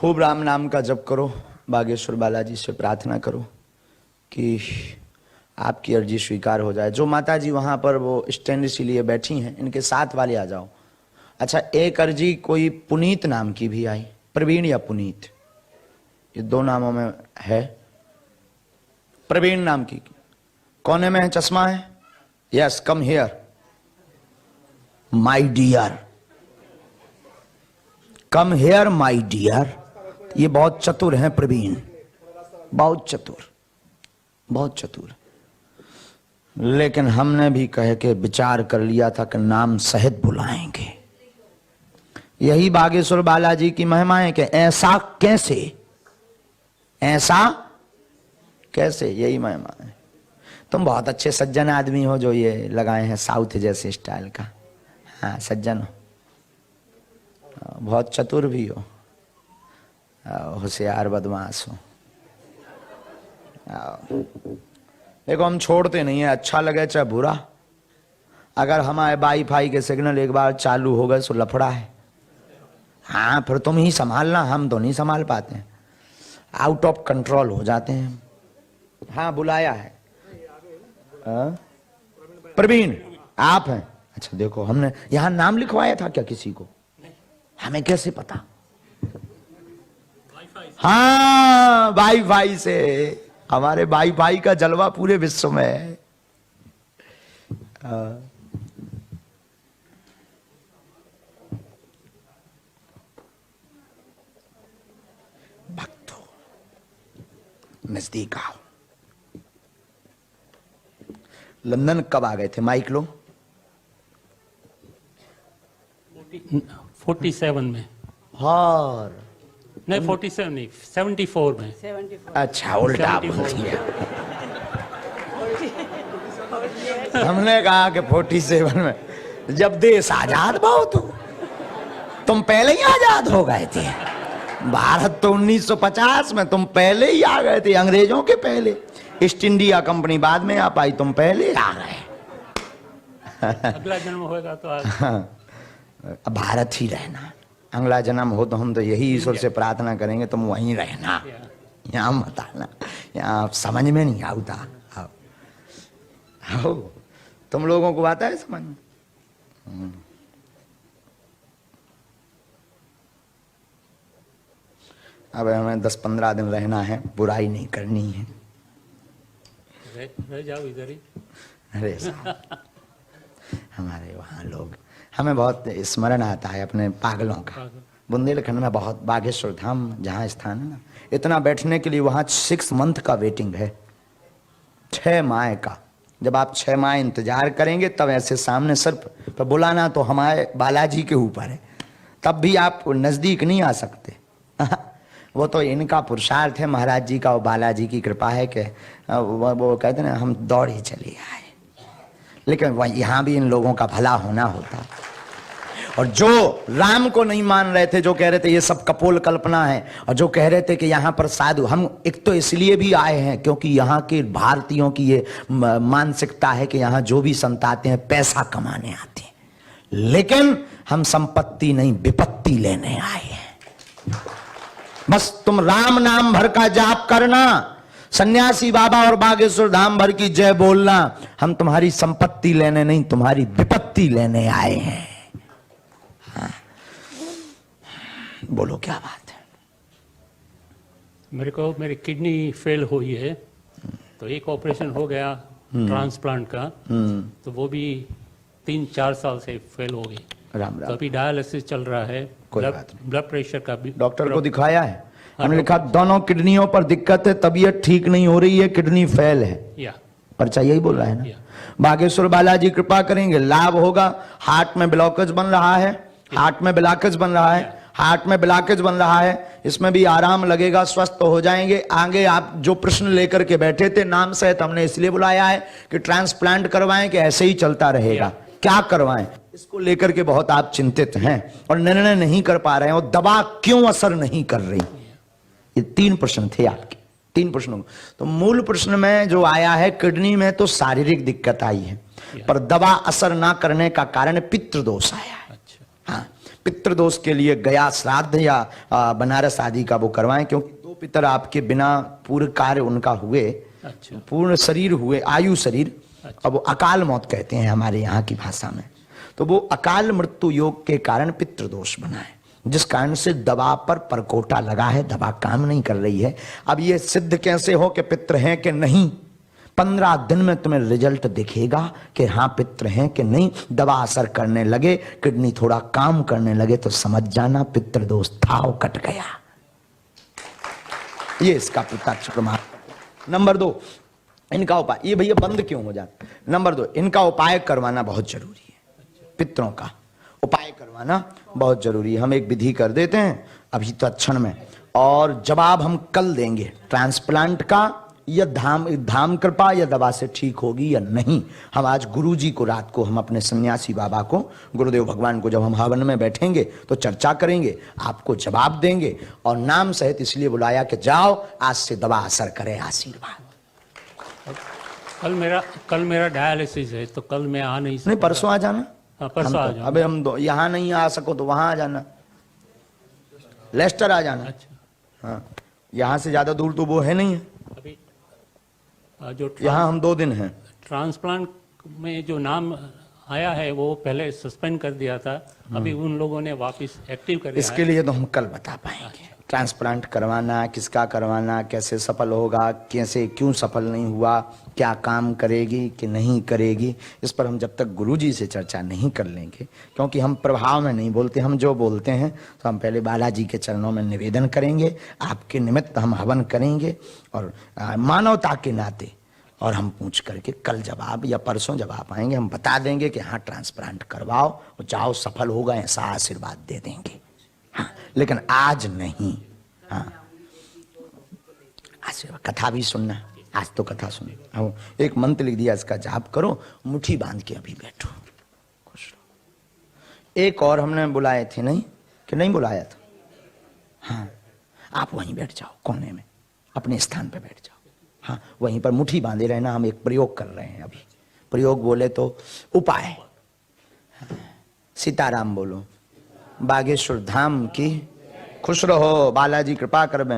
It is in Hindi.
खूब राम नाम का जप करो, बागेश्वर बालाजी से प्रार्थना करो कि आपकी अर्जी स्वीकार हो जाए। जो माता जी वहाँ पर वो स्टैंड इसीलिए बैठी हैं, इनके साथ वाले आ जाओ। अच्छा, एक अर्जी कोई पुनीत नाम की भी आई, प्रवीण या पुनीत, ये दो नामों में है। प्रवीण नाम की कोने में है, चश्मा है। Yes, come here my dear, come here my dear. ये बहुत चतुर हैं प्रवीण, बहुत चतुर, बहुत चतुर। लेकिन हमने भी कह के विचार कर लिया था कि नाम सहित बुलाएंगे। यही बागेश्वर बालाजी की महिमा है कि ऐसा कैसे, ऐसा कैसे, यही महिमा है। तुम बहुत अच्छे सज्जन आदमी हो जो ये लगाए हैं साउथ जैसे स्टाइल का। हाँ, सज्जन हो, बहुत चतुर भी हो, होशियार बदमाश हो। देखो, हम छोड़ते नहीं है, अच्छा लगे चाहे बुरा। अगर हमारे वाईफाई के सिग्नल एक बार चालू हो गए तो लफड़ा है। हाँ, फिर तुम ही संभालना, हम तो नहीं संभाल पाते हैं, आउट ऑफ कंट्रोल हो जाते हैं। हाँ, बुलाया है। प्रवीण आप हैं? अच्छा, देखो हमने यहाँ नाम लिखवाया था क्या किसी को? हमें कैसे पता? हाँ, वाईफाई से। हमारे वाईफाई का जलवा पूरे विश्व में है। भक्तों, नजदीक आओ। लंदन कब आ गए थे? माइक लो। 47 में। और नहीं 47 नहीं, 74 में। 74। अच्छा, उल्टा बोल दिया। हमने कहा कि 47 में, जब देश आजाद बहुत हो। तुम पहले ही आजाद हो गए थे। भारत तो 1950 में, तुम पहले ही आ गए थे, अंग्रेजों के पहले। ईस्ट इंडिया कंपनी बाद में आ पाई, तुम पहले आ गए। अगला जन्म होगा तो अब भारत ही रहना। अगला जन्म हो तो हम तो यही ईश्वर से प्रार्थना करेंगे तुम वहीं रहना, यहाँ मत आना, यहाँ समझ में नहीं आता। आओ, तुम लोगों को आता है समझ में? अब हमें 10-15 दिन रहना है, बुराई नहीं करनी है। रह जाओ इधर ही। अरे हमारे वहाँ लोग, हमें बहुत स्मरण आता है अपने पागलों का। बुंदेलखंड में बहुत, बागेश्वर धाम जहाँ स्थान है ना, इतना बैठने के लिए वहाँ 6 मंथ का वेटिंग है, 6 माह का। जब आप 6 माह इंतजार करेंगे तब ऐसे सामने सर पर बुलाना तो हमारे बालाजी के ऊपर है, तब भी आप नजदीक नहीं आ सकते। वो तो इनका पुरुषार्थ है, महाराज जी का और बालाजी की कृपा है कि वो कहते हैं ना, हम दौड़ ही चले आए। लेकिन यहाँ भी इन लोगों का भला होना होता। और जो राम को नहीं मान रहे थे, जो कह रहे थे ये सब कपोल कल्पना है, और जो कह रहे थे कि यहाँ पर साधु, हम एक तो इसलिए भी आए हैं क्योंकि यहाँ के भारतीयों की ये मानसिकता है कि यहाँ जो भी संत आते हैं पैसा कमाने आते हैं, लेकिन हम संपत्ति नहीं विपत्ति लेने आए हैं। बस तुम राम नाम भर का जाप करना, सन्यासी बाबा और बागेश्वर धाम भर की जय बोलना। हम तुम्हारी संपत्ति लेने नहीं, तुम्हारी विपत्ति लेने आए हैं। हाँ। बोलो क्या बात है? मेरे को मेरी किडनी फेल हुई है, तो एक ऑपरेशन हो गया ट्रांसप्लांट का, तो वो भी 3-4 साल से फेल हो गई। राम राम। तो अभी डायलिसिस चल रहा है, ब्लड प्रेशर का भी। डॉक्टर को दिखाया है? हमने लिखा दोनों किडनियों पर दिक्कत है, तबीयत ठीक नहीं हो रही है, किडनी फेल है। पर्चा यही बोल रहा है ना? बागेश्वर बालाजी कृपा करेंगे, लाभ होगा। हार्ट में ब्लॉकेज बन रहा है, हार्ट में ब्लॉकेज बन रहा है, हार्ट में ब्लॉकेज बन रहा है, इसमें भी आराम लगेगा, स्वस्थ हो जाएंगे। आगे आप जो प्रश्न लेकर के बैठे थे नाम सहित, हमने इसलिए बुलाया है कि ट्रांसप्लांट करवाएं कि ऐसे ही चलता रहेगा, क्या करवाएं, इसको लेकर के बहुत आप चिंतित हैं और निर्णय नहीं कर पा रहे हैं। और दवा क्यों असर नहीं कर रही? ये 3 प्रश्न थे आपके, 3 प्रश्नों। तो मूल प्रश्न में जो आया है, किडनी में तो शारीरिक दिक्कत आई है, पर दवा असर ना करने का कारण पितृदोष आया है। हाँ, पितृदोष के लिए गया श्राद्ध या बनारस आदि का वो करवाएं, क्योंकि 2 पितर आपके बिना पूर्ण कार्य उनका हुए, अच्छा पूर्ण शरीर हुए, आयु शरीर, अच्छा। अब वो अकाल मौत कहते हैं हमारे यहाँ की भाषा में, तो वो अकाल मृत्यु योग के कारण पितृदोष बना है, जिस कारण से दवा पर परकोटा लगा है, दवा काम नहीं कर रही है। अब ये सिद्ध कैसे हो कि पितृ हैं कि नहीं? 15 दिन में तुम्हें रिजल्ट दिखेगा कि हाँ पितृ हैं कि नहीं। दवा असर करने लगे, किडनी थोड़ा काम करने लगे तो समझ जाना पितृदोष था, कट गया। ये इसका प्रत्यक्ष प्रमाण। नंबर 2, इनका उपाय, ये भैया बंद क्यों हो जाता? नंबर 2, इनका उपाय करवाना बहुत जरूरी है। पितरों का उपाय करवाना बहुत जरूरी है। हम एक विधि कर देते हैं अभी तत्क्षण में, और जवाब हम कल देंगे ट्रांसप्लांट का, या धाम कृपा या दवा से ठीक होगी या नहीं। हम आज गुरुजी को रात को, हम अपने सन्यासी बाबा को, गुरुदेव भगवान को, जब हम हवन में बैठेंगे तो चर्चा करेंगे, आपको जवाब देंगे, और नाम सहित इसलिए बुलाया कि जाओ आज से दवा असर करे, आशीर्वाद। कल मेरा डायलिसिस है, तो कल मैं आ नहीं सकता। नहीं, परसों आ जाना। हाँ, परसों आ जाना। अबे हम यहाँ नहीं आ सको तो वहां आ जाना, लेस्टर आ जाना। अच्छा हाँ, यहाँ से ज्यादा दूर तो वो है नहीं है। अभी जो यहाँ हम 2 दिन हैं। ट्रांसप्लांट में जो नाम आया है वो पहले सस्पेंड कर दिया था, अभी उन लोगों ने वापस एक्टिव कर दिया इसके है। लिए तो हम कल बता पाएंगे। ट्रांसप्लांट करवाना, किसका करवाना, कैसे सफल होगा, कैसे क्यों सफल नहीं हुआ, क्या काम करेगी कि नहीं करेगी, इस पर हम जब तक गुरुजी से चर्चा नहीं कर लेंगे, क्योंकि हम प्रभाव में नहीं बोलते, हम जो बोलते हैं तो हम पहले बालाजी के चरणों में निवेदन करेंगे, आपके निमित्त हम हवन करेंगे, और मानवता के नाते, और हम पूछ करके कल जवाब या परसों जब आप आएंगे हम बता देंगे कि हाँ ट्रांसप्लांट करवाओ और जाओ, सफल होगा, ऐसा आशीर्वाद दे देंगे। हाँ, लेकिन आज नहीं। हाँ, आशीर्वाद, कथा भी सुनना, आज तो कथा सुनना। हाँ, एक मंत्र लिख दिया, इसका जाप करो, मुट्ठी बांध के अभी बैठो, खुश रहो। एक और हमने बुलाए थे, नहीं कि नहीं बुलाया था? हाँ, आप वहीं बैठ जाओ, कोने में अपने स्थान पे बैठ जाओ। हाँ, वहीं पर मुट्ठी बांधे रहना। हम एक प्रयोग कर रहे हैं अभी। प्रयोग बोले तो उपाय। सीताराम बोलो, बागेश्वर धाम की, खुश रहो, बालाजी कृपा करबें।